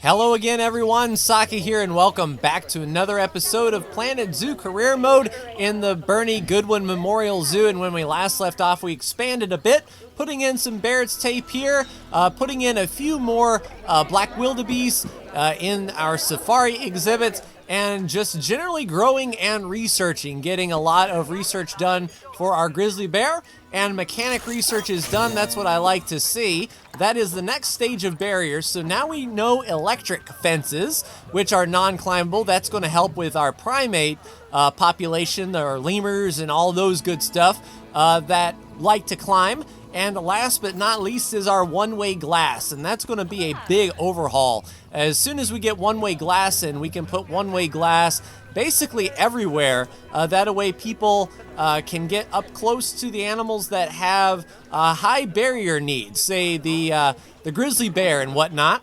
Hello again everyone, Saki here and welcome back to another episode of Planet Zoo Career Mode in the Bernie Goodwin Memorial Zoo. And when we last left off, we expanded a bit, putting in some Barrett's tape here, putting in a few more black wildebeest in our safari exhibits, and just generally growing and researching, getting a lot of research done for our grizzly bear, and mechanic research is done. That's what I like to see. That is the next stage of barriers. So now we know electric fences, which are non-climbable. That's going to help with our primate population, our lemurs and all those good stuff that like to climb. And last but not least is our one-way glass, and that's going to be a big overhaul. As soon as we get one-way glass in, we can put one-way glass basically everywhere. That way people can get up close to the animals that have high barrier needs, say the grizzly bear and whatnot.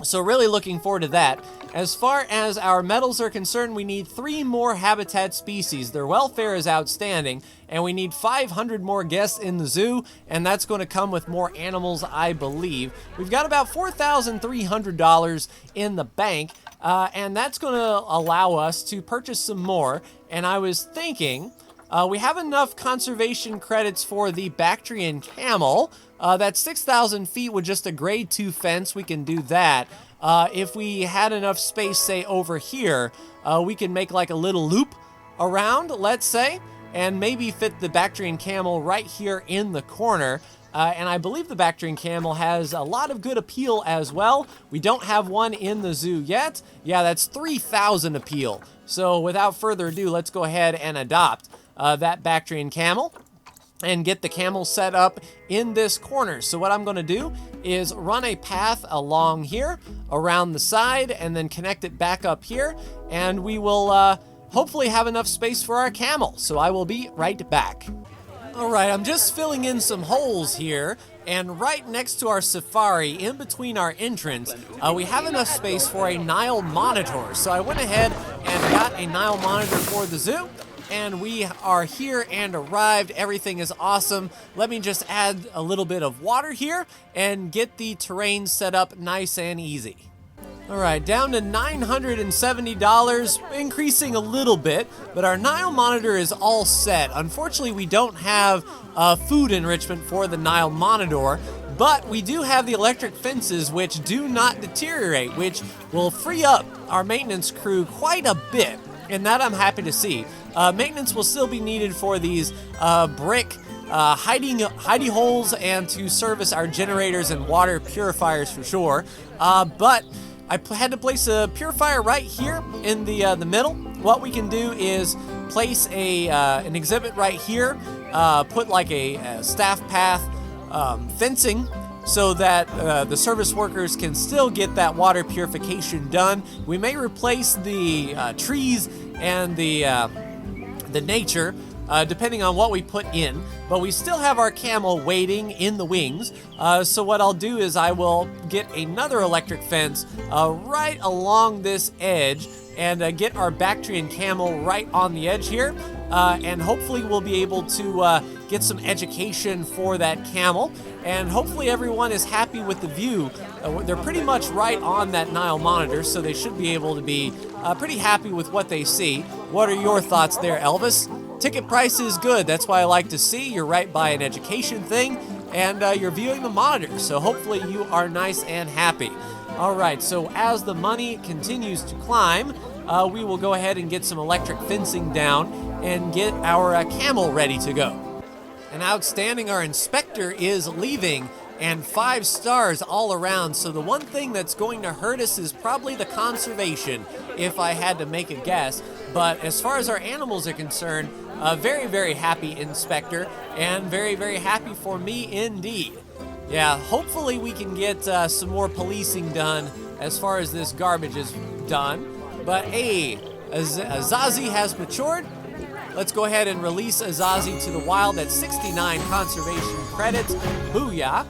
So really looking forward to that. As far as our metals are concerned, we need 3 more habitat species. Their welfare is outstanding, and we need 500 more guests in the zoo, and that's going to come with more animals, I believe. We've got about $4,300 in the bank, and that's going to allow us to purchase some more. And I was thinking, we have enough conservation credits for the Bactrian camel. That's 6,000 feet with just a grade 2 fence. We can do that. If we had enough space, say over here, we can make like a little loop around, let's say, and maybe fit the Bactrian camel right here in the corner. And I believe the Bactrian camel has a lot of good appeal as well. We don't have one in the zoo yet. Yeah, that's 3,000 appeal. So without further ado, let's go ahead and adopt that Bactrian camel and get the camel set up in this corner. So what I'm going to do is run a path along here, around the side, and then connect it back up here, and we will hopefully have enough space for our camel. So I will be right back. All right, I'm just filling in some holes here, and right next to our safari, in between our entrance, we have enough space for a Nile monitor. So I went ahead and got a Nile monitor for the zoo, and we are here and arrived. Everything is awesome. Let me just add a little bit of water here and get the terrain set up nice and easy. All right, down to $970, increasing a little bit, but our Nile monitor is all set. Unfortunately, we don't have food enrichment for the Nile monitor, but we do have the electric fences, which do not deteriorate, which will free up our maintenance crew quite a bit, and that I'm happy to see. Maintenance will still be needed for these brick hidey holes and to service our generators and water purifiers for sure, but I had to place a purifier right here in the middle. What we can do is place an exhibit right here, put like a staff path fencing so that the service workers can still get that water purification done. We may replace the trees and the nature depending on what we put in, but we still have our camel waiting in the wings. So what I'll do is I will get another electric fence right along this edge and get our Bactrian camel right on the edge here, and hopefully we'll be able to get some education for that camel, and hopefully everyone is happy with the view. They're pretty much right on that Nile monitor, so they should be able to be pretty happy with what they see. What are your thoughts there, Elvis? Ticket price is good. That's why I like to see. You're right by an education thing, and you're viewing the monitor, so hopefully you are nice and happy. All right, so as the money continues to climb, we will go ahead and get some electric fencing down and get our camel ready to go. And outstanding, our inspector is leaving, and 5 stars all around. So the one thing that's going to hurt us is probably the conservation, if I had to make a guess. But as far as our animals are concerned, very, very happy inspector, and very, very happy for me indeed. Yeah, hopefully we can get some more policing done as far as this garbage is done. But hey, Azazi has matured. Let's go ahead and release Azazi to the wild at 69 conservation credits. Booyah.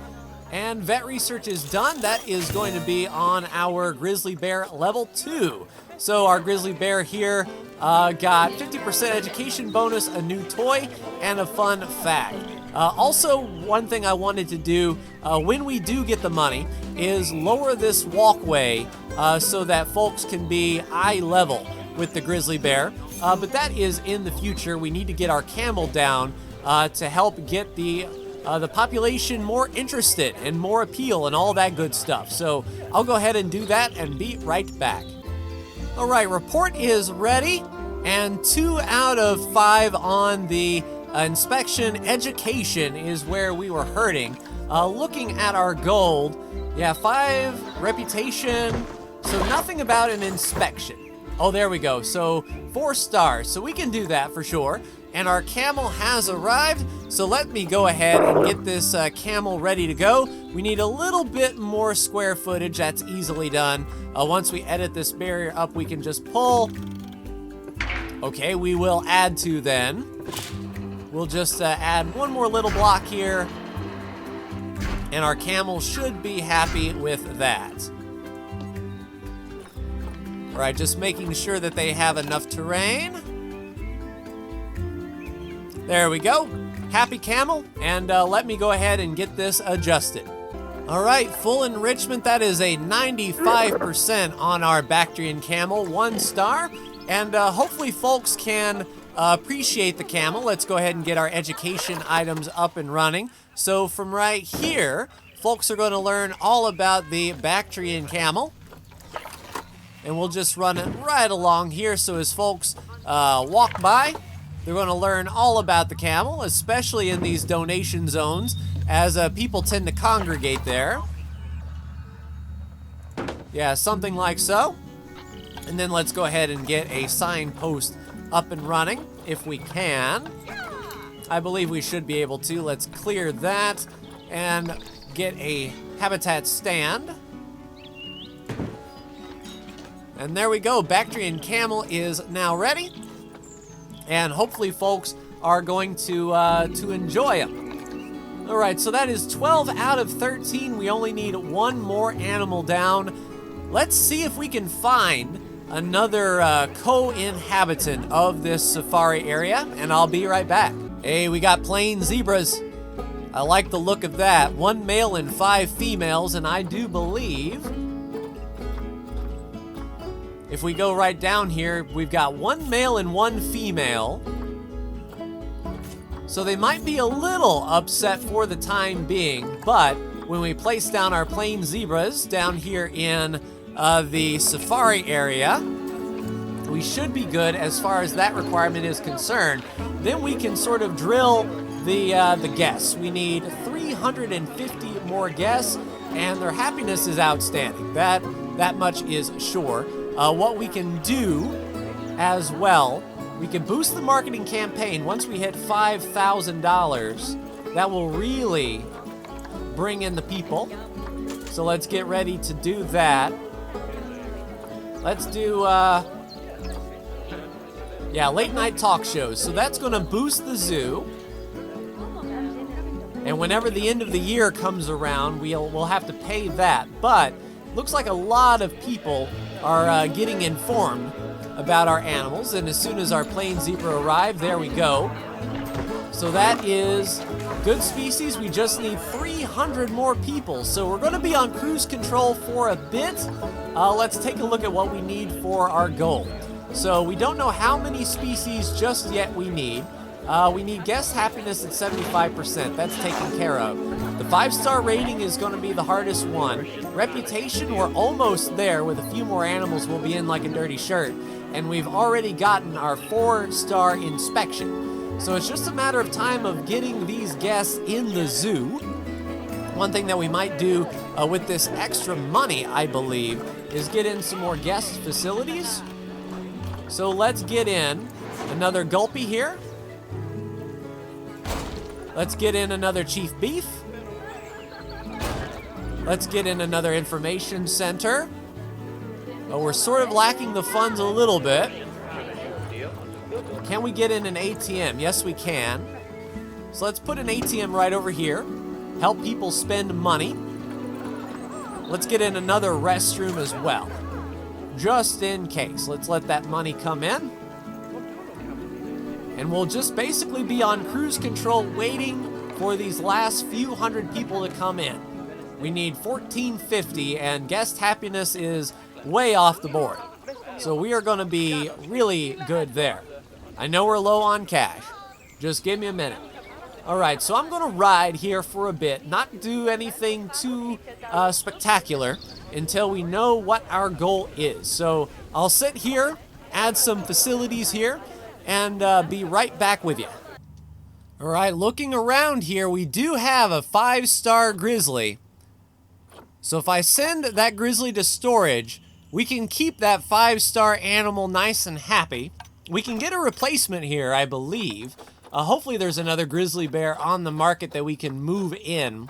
And vet research is done. That is going to be on our grizzly bear level 2. So our grizzly bear here got 50% education bonus, a new toy, and a fun fact. Also, one thing I wanted to do when we do get the money is lower this walkway so that folks can be eye level with the grizzly bear. But that is in the future. We need to get our camel down to help get the population more interested and more appeal and all that good stuff. So I'll go ahead and do that and be right back. All right, report is ready, and 2 out of 5 on the inspection. Education is where we were hurting. Looking at our gold, yeah, 5 reputation, so nothing about an inspection. Oh, there we go. So 4 stars, so we can do that for sure. And our camel has arrived, so let me go ahead and get this camel ready to go. We need a little bit more square footage. That's easily done. Once we edit this barrier up, we can just pull. Okay, we will add to then. We'll just add 1 more little block here, and our camel should be happy with that. All right, just making sure that they have enough terrain. There we go. Happy camel, and let me go ahead and get this adjusted. All right, full enrichment. That is a 95% on our Bactrian camel, 1 star. And hopefully folks can appreciate the camel. Let's go ahead and get our education items up and running. So from right here, folks are going to learn all about the Bactrian camel. And we'll just run it right along here, so as folks walk by, they're going to learn all about the camel, especially in these donation zones, as people tend to congregate there. Yeah, something like so. And then let's go ahead and get a signpost up and running, if we can. I believe we should be able to. Let's clear that and get a habitat stand. And there we go. Bactrian camel is now ready. And hopefully folks are going to enjoy them. All right, so that is 12 out of 13. We only need 1 more animal down. Let's see if we can find another co-inhabitant of this safari area, and I'll be right back. Hey, we got plain zebras. I like the look of that. 1 male and 5 females, and I do believe if we go right down here, we've got 1 male and 1 female. So they might be a little upset for the time being, but when we place down our plain zebras down here in the safari area, we should be good as far as that requirement is concerned. Then we can sort of drill the guests. We need 350 more guests, and their happiness is outstanding. That much is sure. What we can do as well, we can boost the marketing campaign. Once we hit $5,000, that will really bring in the people. So let's get ready to do that. Let's do, late night talk shows. So that's going to boost the zoo. And whenever the end of the year comes around, we'll have to pay that. But looks like a lot of people are getting informed about our animals. And as soon as our plain zebra arrive, there we go. So that is good species. We just need 300 more people. So we're going to be on cruise control for a bit. Let's take a look at what we need for our goal. So we don't know how many species just yet we need. We need guest happiness at 75%. That's taken care of. The 5-star rating is going to be the hardest one. Reputation, we're almost there. With a few more animals, we'll be in like a dirty shirt. And we've already gotten our 4-star inspection. So it's just a matter of time of getting these guests in the zoo. One thing that we might do with this extra money, I believe, is get in some more guest facilities. So let's get in another Gulpy here. Let's get in another Chief Beef. Let's get in another information center. Oh, we're sort of lacking the funds a little bit. Can we get in an ATM? Yes, we can. So let's put an ATM right over here. Help people spend money. Let's get in another restroom as well, just in case. Let's let that money come in. And we'll just basically be on cruise control waiting for these last few hundred people to come in. We need 1450, and guest happiness is way off the board. So we are going to be really good there. I know we're low on cash. Just give me a minute. All right, so I'm going to ride here for a bit, not do anything too spectacular until we know what our goal is. So I'll sit here, add some facilities here, and be right back with you. All right, looking around here, we do have a 5-star grizzly. So if I send that grizzly to storage, we can keep that 5-star animal nice and happy. We can get a replacement here, I believe. Hopefully there's another grizzly bear on the market that we can move in.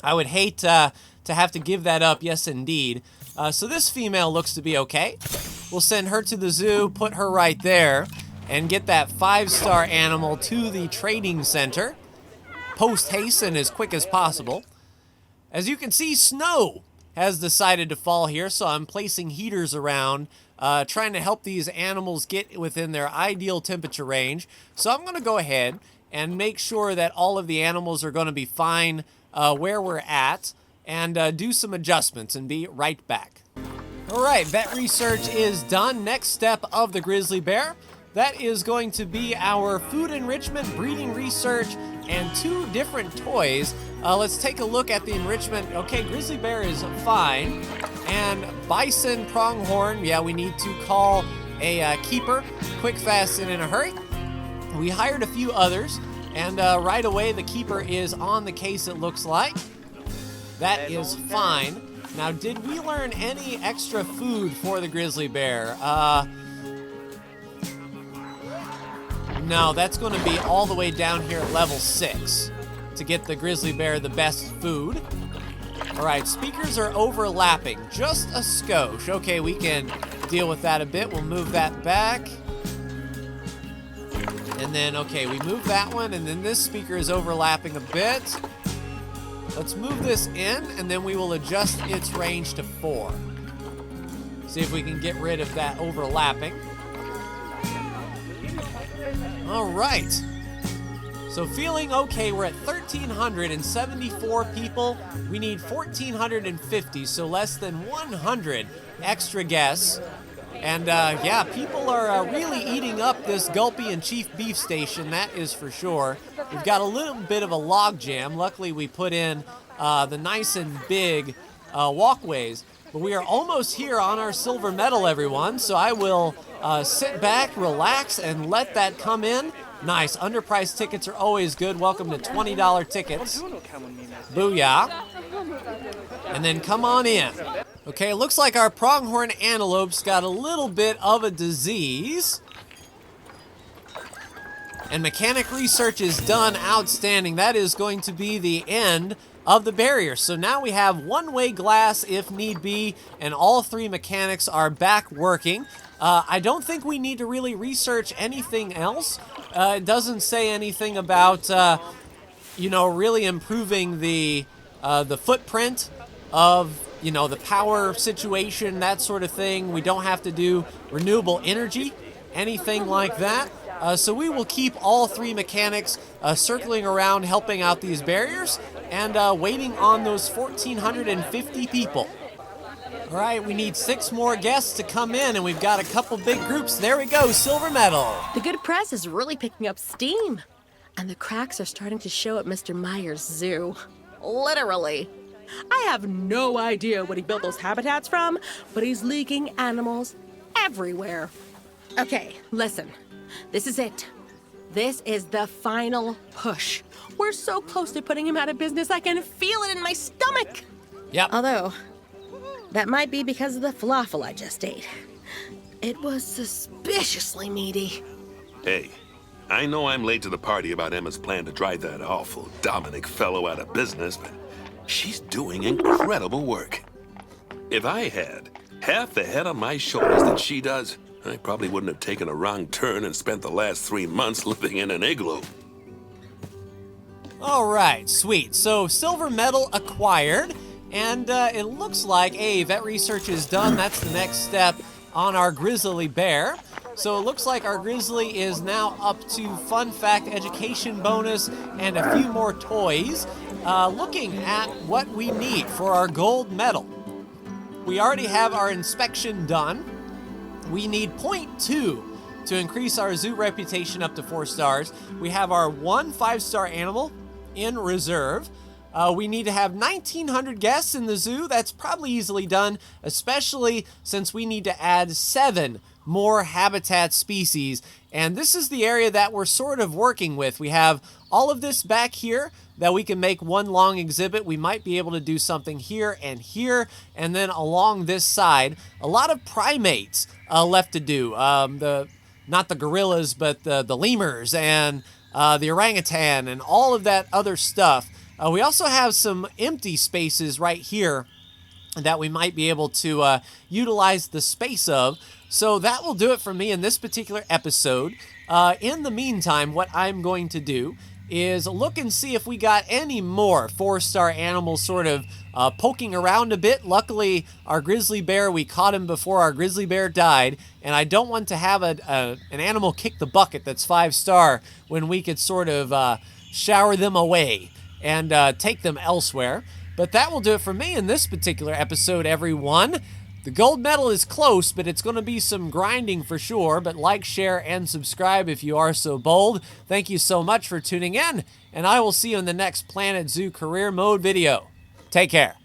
I would hate to have to give that up, yes indeed. So this female looks to be okay. We'll send her to the zoo, put her right there, and get that 5-star animal to the trading center. Post-hasten as quick as possible. As you can see, snow has decided to fall here, so I'm placing heaters around, trying to help these animals get within their ideal temperature range. So I'm going to go ahead and make sure that all of the animals are going to be fine where we're at, and do some adjustments and be right back. All right, vet research is done. Next step of the grizzly bear, that is going to be our food enrichment, breeding research, and 2 different toys. Let's take a look at the enrichment. Okay, grizzly bear is fine. And bison pronghorn, yeah, we need to call a keeper, quick, fast, and in a hurry. We hired a few others, and right away the keeper is on the case, it looks like. That is fine. Now, did we learn any extra food for the grizzly bear? No, that's going to be all the way down here at level 6 to get the grizzly bear the best food. All right, speakers are overlapping just a skosh. Okay, we can deal with that a bit. We'll move that back. And then, okay, we move that one, and then this speaker is overlapping a bit. Let's move this in, and then we will adjust its range to 4. See if we can get rid of that overlapping. All right. So feeling okay, we're at 1,374 people. We need 1,450, so less than 100 extra guests. And yeah, people are really eating up this Gulpy and Chief Beef Station, that is for sure. We've got a little bit of a log jam. Luckily, we put in the nice and big walkways. But we are almost here on our silver medal, everyone. So I will sit back, relax, and let that come in. Nice. Underpriced tickets are always good. Welcome to $20 tickets. Booyah. And then come on in. Okay, it looks like our pronghorn antelope's got a little bit of a disease. And mechanic research is done. Outstanding. That is going to be the end of the barrier. So now we have one-way glass if need be, and all 3 mechanics are back working. I don't think we need to really research anything else. It doesn't say anything about, you know, really improving the footprint of, you know, the power situation, that sort of thing. We don't have to do renewable energy, anything like that. So we will keep all 3 mechanics circling around, helping out these barriers, and waiting on those 1,450 people. All right, we need 6 more guests to come in, and we've got a couple big groups. There we go, silver medal. The good press is really picking up steam, and the cracks are starting to show at Mr. Meyer's zoo. Literally. I have no idea what he built those habitats from, but he's leaking animals everywhere. Okay, listen. This is it. This is the final push. We're so close to putting him out of business, I can feel it in my stomach. Yep. Although, that might be because of the falafel I just ate. It was suspiciously meaty. Hey, I know I'm late to the party about Emma's plan to drive that awful Dominic fellow out of business, but she's doing incredible work. If I had half the head on my shoulders that she does, I probably wouldn't have taken a wrong turn and spent the last 3 months living in an igloo. All right, sweet. So silver medal acquired, and it looks like, hey, vet research is done. That's the next step on our grizzly bear. So it looks like our grizzly is now up to fun fact, education bonus, and a few more toys. Looking at what we need for our gold medal. we already have our inspection done. We need 0.2 to increase our zoo reputation up to 4 stars. We have our 1 5-star animal in reserve. We need to have 1,900 guests in the zoo. That's probably easily done, especially since we need to add 7 more habitat species. And this is the area that we're sort of working with. We have all of this back here that we can make one long exhibit. We might be able to do something here, and then along this side, a lot of primates left to do. Not the gorillas, but the lemurs and the orangutan and all of that other stuff. We also have some empty spaces right here that we might be able to utilize the space of. So that will do it for me in this particular episode. In the meantime, what I'm going to do is look and see if we got any more 4-star animals sort of poking around a bit. Luckily, our grizzly bear, we caught him before our grizzly bear died, and I don't want to have an animal kick the bucket that's 5-star when we could sort of shower them away and take them elsewhere. But that will do it for me in this particular episode, everyone. The gold medal is close, but it's going to be some grinding for sure. But like, share, and subscribe if you are so bold. Thank you so much for tuning in, and I will see you in the next Planet Zoo Career Mode video. Take care.